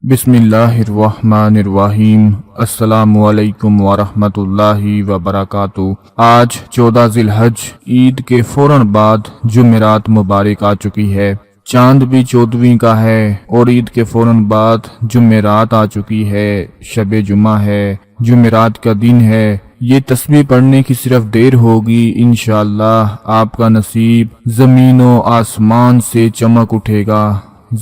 بسم اللہ الرحمن الرحیم۔ السلام علیکم ورحمۃ اللہ وبرکاتہ۔ آج 14 ذی الحج عید کے فوراً بعد جمعرات مبارک آ چکی ہے۔ چاند بھی 14ویں کا ہے اور عید کے فوراً بعد جمعرات آ چکی ہے۔ شب جمعہ ہے، جمعرات کا دن ہے۔ یہ تسبیح پڑھنے کی صرف دیر ہوگی، انشاءاللہ آپ کا نصیب زمین و آسمان سے چمک اٹھے گا۔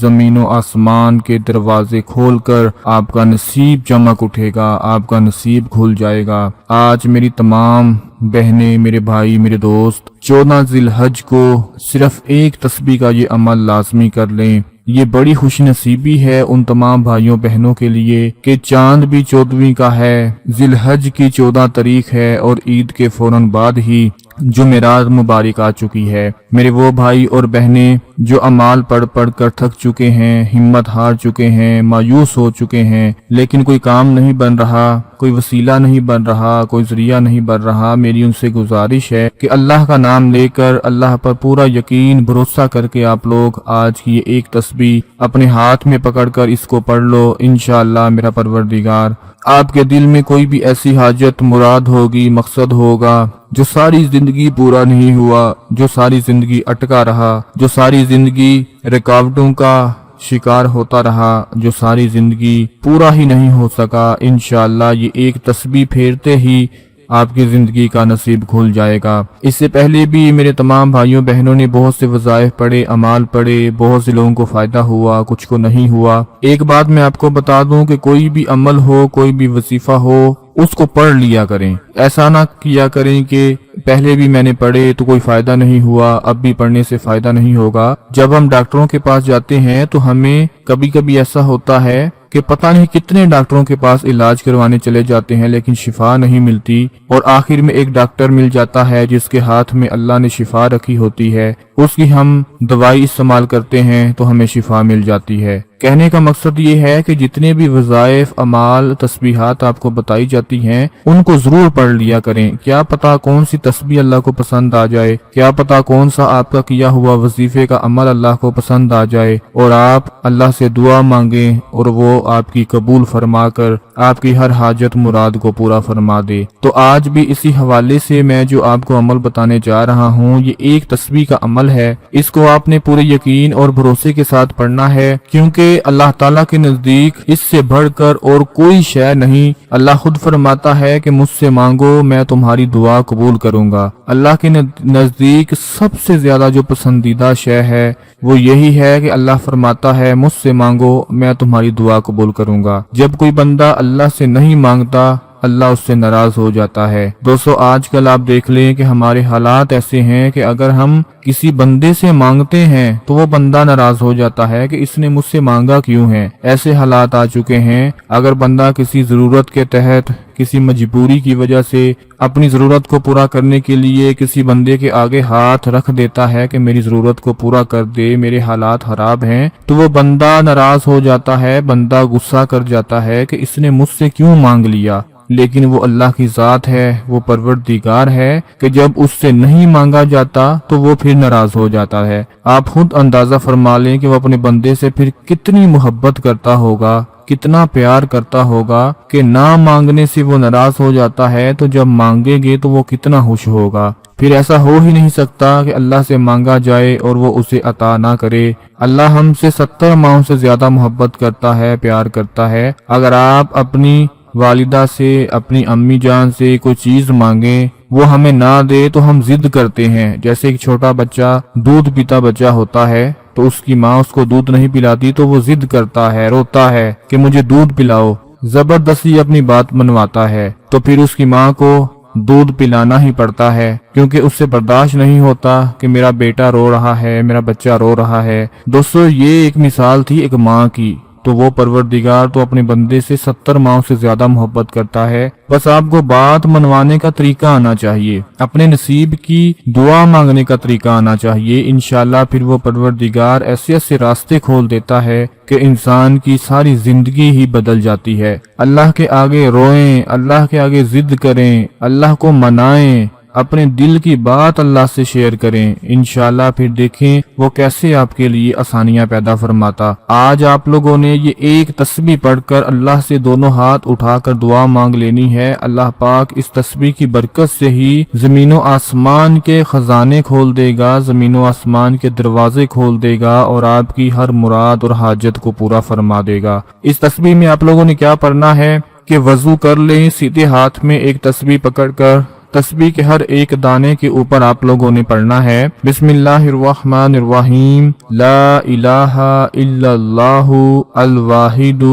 زمین و آسمان کے دروازے کھول کر آپ کا نصیب چمک اٹھے گا، آپ کا نصیب کھل جائے گا۔ آج میری تمام بہنیں، میرے بھائی، میرے دوست 14 ذی الحج کو صرف ایک تسبیح کا یہ عمل لازمی کر لیں۔ یہ بڑی خوش نصیبی ہے ان تمام بھائیوں بہنوں کے لیے کہ چاند بھی 14ویں کا ہے، ذی الحج کی 14 تاریخ ہے اور عید کے فوراً بعد ہی جمعرات مبارک آ چکی ہے۔ میرے وہ بھائی اور بہنیں جو اعمال پڑھ پڑھ کر تھک چکے ہیں، ہمت ہار چکے ہیں، مایوس ہو چکے ہیں، لیکن کوئی کام نہیں بن رہا، کوئی وسیلہ نہیں بن رہا، کوئی ذریعہ نہیں بن رہا، میری ان سے گزارش ہے کہ اللہ کا نام لے کر، اللہ پر پورا یقین بھروسہ کر کے آپ لوگ آج کی یہ ایک تسبیح اپنے ہاتھ میں پکڑ کر اس کو پڑھ لو۔ انشاءاللہ میرا پروردگار آپ کے دل میں کوئی بھی ایسی حاجت مراد ہوگی، مقصد ہوگا جو ساری زندگی پورا نہیں ہوا، جو ساری زندگی اٹکا رہا، جو ساری زندگی رکاوٹوں کا شکار ہوتا رہا، جو ساری زندگی پورا ہی نہیں ہو سکا، انشاءاللہ یہ ایک تسبیح پھیرتے ہی آپ کی زندگی کا نصیب کھل جائے گا۔ اس سے پہلے بھی میرے تمام بھائیوں بہنوں نے بہت سے وظائف پڑھے، اعمال پڑھے، بہت سے لوگوں کو فائدہ ہوا، کچھ کو نہیں ہوا۔ ایک بات میں آپ کو بتا دوں کہ کوئی بھی عمل ہو، کوئی بھی وظیفہ ہو، اس کو پڑھ لیا کریں۔ ایسا نہ کیا کریں کہ پہلے بھی میں نے پڑھے تو کوئی فائدہ نہیں ہوا، اب بھی پڑھنے سے فائدہ نہیں ہوگا۔ جب ہم ڈاکٹروں کے پاس جاتے ہیں تو ہمیں کبھی کبھی ایسا ہوتا ہے کہ پتہ نہیں کتنے ڈاکٹروں کے پاس علاج کروانے چلے جاتے ہیں لیکن شفا نہیں ملتی، اور آخر میں ایک ڈاکٹر مل جاتا ہے جس کے ہاتھ میں اللہ نے شفا رکھی ہوتی ہے، اس کی ہم دوائی استعمال کرتے ہیں تو ہمیں شفا مل جاتی ہے۔ کہنے کا مقصد یہ ہے کہ جتنے بھی وظائف، اعمال، تسبیحات آپ کو بتائی جاتی ہیں ان کو ضرور پڑھ لیا کریں۔ کیا پتا کون سی تسبیح اللہ کو پسند آ جائے، کیا پتا کون سا آپ کا کیا ہوا وظیفے کا عمل اللہ کو پسند آ جائے اور آپ اللہ سے دعا مانگیں اور وہ آپ کی قبول فرما کر آپ کی ہر حاجت مراد کو پورا فرما دے۔ تو آج بھی اسی حوالے سے میں جو آپ کو عمل بتانے جا رہا ہوں، یہ ایک تسبیح کا عمل ہے۔ اس کو آپ نے پورے یقین اور بھروسے کے ساتھ پڑھنا ہے، کیونکہ اللہ تعالیٰ کے نزدیک اس سے بڑھ کر اور کوئی شے نہیں۔ اللہ خود فرماتا ہے کہ مجھ سے مانگو میں تمہاری دعا قبول کروں گا۔ اللہ کے نزدیک سب سے زیادہ جو پسندیدہ شے ہے وہ یہی ہے کہ اللہ فرماتا ہے مجھ سے مانگو میں تمہاری دعا قبول کروں گا۔ جب کوئی بندہ اللہ سے نہیں مانگتا، اللہ اس سے ناراض ہو جاتا ہے۔ دوستو آج کل آپ دیکھ لیں کہ ہمارے حالات ایسے ہیں کہ اگر ہم کسی بندے سے مانگتے ہیں تو وہ بندہ ناراض ہو جاتا ہے کہ اس نے مجھ سے مانگا کیوں ہے۔ ایسے حالات آ چکے ہیں، اگر بندہ کسی ضرورت کے تحت، کسی مجبوری کی وجہ سے اپنی ضرورت کو پورا کرنے کے لیے کسی بندے کے آگے ہاتھ رکھ دیتا ہے کہ میری ضرورت کو پورا کر دے، میرے حالات خراب ہیں، تو وہ بندہ ناراض ہو جاتا ہے، بندہ غصہ کر جاتا ہے کہ اس نے مجھ سے کیوں مانگ لیا۔ لیکن وہ اللہ کی ذات ہے، وہ پروردگار ہے کہ جب اس سے نہیں مانگا جاتا تو وہ پھر ناراض ہو جاتا ہے۔ آپ خود اندازہ فرما لیں کہ وہ اپنے بندے سے پھر کتنی محبت کرتا ہوگا، کتنا پیار کرتا ہوگا کہ نہ مانگنے سے وہ ناراض ہو جاتا ہے تو جب مانگے گے تو وہ کتنا خوش ہوگا۔ پھر ایسا ہو ہی نہیں سکتا کہ اللہ سے مانگا جائے اور وہ اسے عطا نہ کرے۔ اللہ ہم سے 70 ماؤں سے زیادہ محبت کرتا ہے، پیار کرتا ہے۔ اگر آپ اپنی والدہ سے، اپنی امی جان سے کوئی چیز مانگیں، وہ ہمیں نہ دے تو ہم ضد کرتے ہیں۔ جیسے ایک چھوٹا بچہ، دودھ پیتا بچہ ہوتا ہے تو اس کی ماں اس کو دودھ نہیں پلاتی تو وہ ضد کرتا ہے، روتا ہے کہ مجھے دودھ پلاؤ، زبردستی اپنی بات منواتا ہے، تو پھر اس کی ماں کو دودھ پلانا ہی پڑتا ہے، کیونکہ اس سے برداشت نہیں ہوتا کہ میرا بیٹا رو رہا ہے، میرا بچہ رو رہا ہے۔ دوستو یہ ایک مثال تھی ایک ماں کی، تو وہ پروردگار تو اپنے بندے سے 70 ماؤں سے زیادہ محبت کرتا ہے۔ بس آپ کو بات منوانے کا طریقہ آنا چاہیے، اپنے نصیب کی دعا مانگنے کا طریقہ آنا چاہیے، انشاءاللہ پھر وہ پروردگار ایسے ایسے راستے کھول دیتا ہے کہ انسان کی ساری زندگی ہی بدل جاتی ہے۔ اللہ کے آگے روئیں، اللہ کے آگے ضد کریں، اللہ کو منائیں، اپنے دل کی بات اللہ سے شیئر کریں، انشاءاللہ پھر دیکھیں وہ کیسے آپ کے لیے آسانیاں پیدا فرماتا۔ آج آپ لوگوں نے یہ ایک تسبیح پڑھ کر اللہ سے دونوں ہاتھ اٹھا کر دعا مانگ لینی ہے۔ اللہ پاک اس تسبیح کی برکت سے ہی زمین و آسمان کے خزانے کھول دے گا، زمین و آسمان کے دروازے کھول دے گا اور آپ کی ہر مراد اور حاجت کو پورا فرما دے گا۔ اس تسبیح میں آپ لوگوں نے کیا پڑھنا ہے کہ وضو کر لیں، سیدھے ہاتھ میں ایک تسبیح پکڑ کر تسبیح کے ہر ایک دانے کے اوپر آپ لوگوں نے پڑھنا ہے بسم اللہ الرحمن الرحیم لا الہ الا اللہ الواحد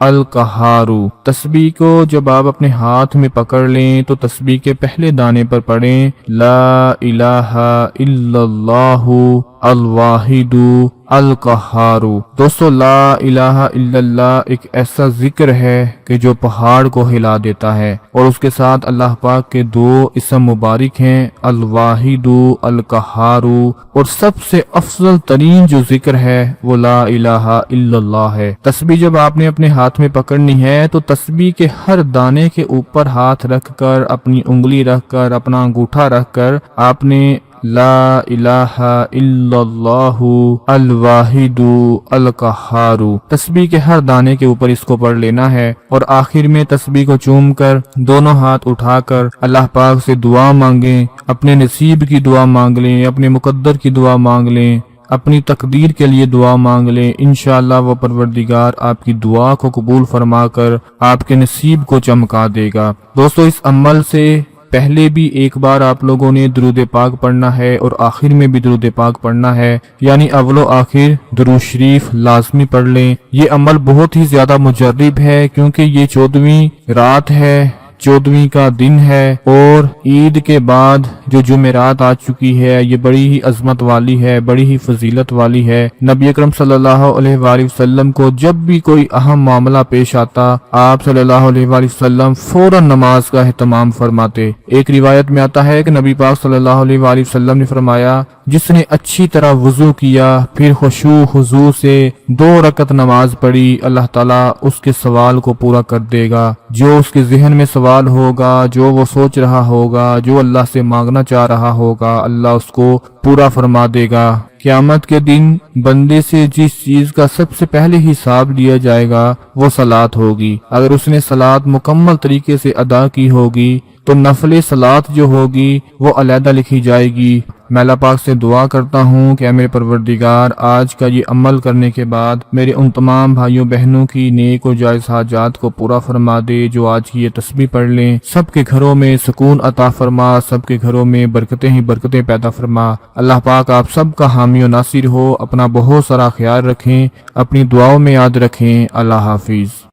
القہار۔ تسبیح کو جب آپ اپنے ہاتھ میں پکڑ لیں تو تسبیح کے پہلے دانے پر پڑھیں لا الہ الا اللہ الواحد القہار۔ دوستو لا الہ الا اللہ ایک ایسا ذکر ہے کہ جو پہاڑ کو ہلا دیتا ہے، اور اس کے ساتھ اللہ پاک کے دو اسم مبارک ہیں الواحد القہار، اور سب سے افضل ترین جو ذکر ہے وہ لا الہ الا اللہ ہے۔ تسبیح جب آپ نے اپنے ہاتھ میں پکڑنی ہے تو تسبیح کے ہر دانے کے اوپر ہاتھ رکھ کر، اپنی انگلی رکھ کر، اپنا انگوٹھا رکھ کر آپ نے لا الہ الا اللہ الواحد القہار تسبیح کے ہر دانے کے اوپر اس کو پڑھ لینا ہے، اور آخر میں تسبیح کو چوم کر دونوں ہاتھ اٹھا کر اللہ پاک سے دعا مانگیں، اپنے نصیب کی دعا مانگ لیں، اپنے مقدر کی دعا مانگ لیں، اپنی تقدیر کے لیے دعا مانگ لیں، انشاءاللہ وہ پروردگار آپ کی دعا کو قبول فرما کر آپ کے نصیب کو چمکا دے گا۔ دوستو اس عمل سے پہلے بھی ایک بار آپ لوگوں نے درود پاک پڑھنا ہے اور آخر میں بھی درود پاک پڑھنا ہے، یعنی اول و آخر درود شریف لازمی پڑھ لیں۔ یہ عمل بہت ہی زیادہ مجرب ہے کیونکہ یہ 14ویں رات ہے، 14ویں کا دن ہے، اور عید کے بعد جو جمعرات آ چکی ہے یہ بڑی ہی عظمت والی ہے، بڑی ہی فضیلت والی ہے۔ نبی اکرم صلی اللہ علیہ وآلہ وسلم کو جب بھی کوئی اہم معاملہ پیش آتا، آپ صلی اللہ علیہ وآلہ وسلم فوراً نماز کا اہتمام فرماتے۔ ایک روایت میں آتا ہے کہ نبی پاک صلی اللہ علیہ وآلہ وسلم نے فرمایا جس نے اچھی طرح وضو کیا پھر خشوع خضوع سے 2 رکعت نماز پڑھی، اللہ تعالیٰ اس کے سوال کو پورا کر دے گا۔ جو اس کے ذہن میں سوال ہوگا، جو وہ سوچ رہا ہوگا، جو اللہ سے مانگنا چاہ رہا ہوگا، اللہ اس کو پورا فرما دے گا۔ قیامت کے دن بندے سے جس چیز کا سب سے پہلے حساب لیا جائے گا وہ صلاۃ ہوگی۔ اگر اس نے صلاۃ مکمل طریقے سے ادا کی ہوگی تو نفل صلاۃ جو ہوگی وہ علیحدہ لکھی جائے گی۔ میں اللہ پاک سے دعا کرتا ہوں کہ اے میرے پروردگار آج کا یہ عمل کرنے کے بعد میرے ان تمام بھائیوں بہنوں کی نیک و جائز حاجات کو پورا فرما دے جو آج کی یہ تسبیح پڑھ لیں۔ سب کے گھروں میں سکون عطا فرما، سب کے گھروں میں برکتیں ہی برکتیں پیدا فرما۔ اللہ پاک آپ سب کا حامی و ناصر ہو۔ اپنا بہت سارا خیال رکھیں، اپنی دعاؤں میں یاد رکھیں۔ اللہ حافظ۔